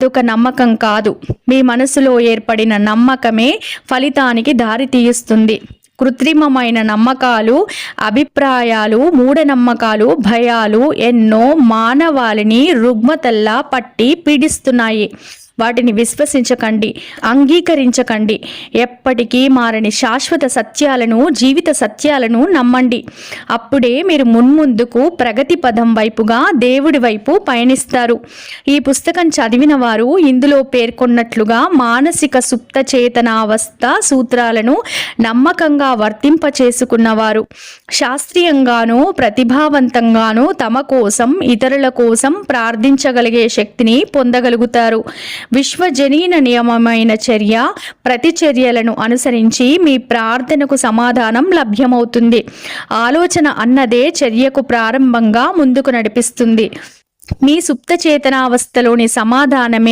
అదొక నమ్మకం కాదు. మీ మనసులో ఏర్పడిన నమ్మకమే ఫలితానికి దారి తీస్తుంది. కృత్రిమమైన నమ్మకాలు, అభిప్రాయాలు, మూఢనమ్మకాలు, భయాలు ఎన్నో మానవాళిని రుగ్మతల్లా పట్టి పీడిస్తున్నాయి. వాటిని విశ్వసించకండి, అంగీకరించకండి. ఎప్పటికీ మారని శాశ్వత సత్యాలను, జీవిత సత్యాలను నమ్మండి. అప్పుడే మీరు మున్ముందుకు ప్రగతి పదం వైపుగా, దేవుడి వైపు పయనిస్తారు. ఈ పుస్తకం చదివిన వారు ఇందులో పేర్కొన్నట్లుగా మానసిక సుప్త చేతనావస్థ సూత్రాలను నమ్మకంగా వర్తింప చేసుకున్నవారు, శాస్త్రీయంగానూ ప్రతిభావంతంగానూ తమ కోసం, ఇతరుల కోసం ప్రార్థించగలిగే శక్తిని పొందగలుగుతారు. విశ్వజనీన నియమమైన చర్య ప్రతిచర్యలను అనుసరించి మీ ప్రార్థనకు సమాధానం లభ్యమవుతుంది. ఆలోచన అన్నదే చర్యకు ప్రారంభంగా ముందుకు నడిపిస్తుంది. మీ సుప్త చేతనావస్థలోని సమాధానమే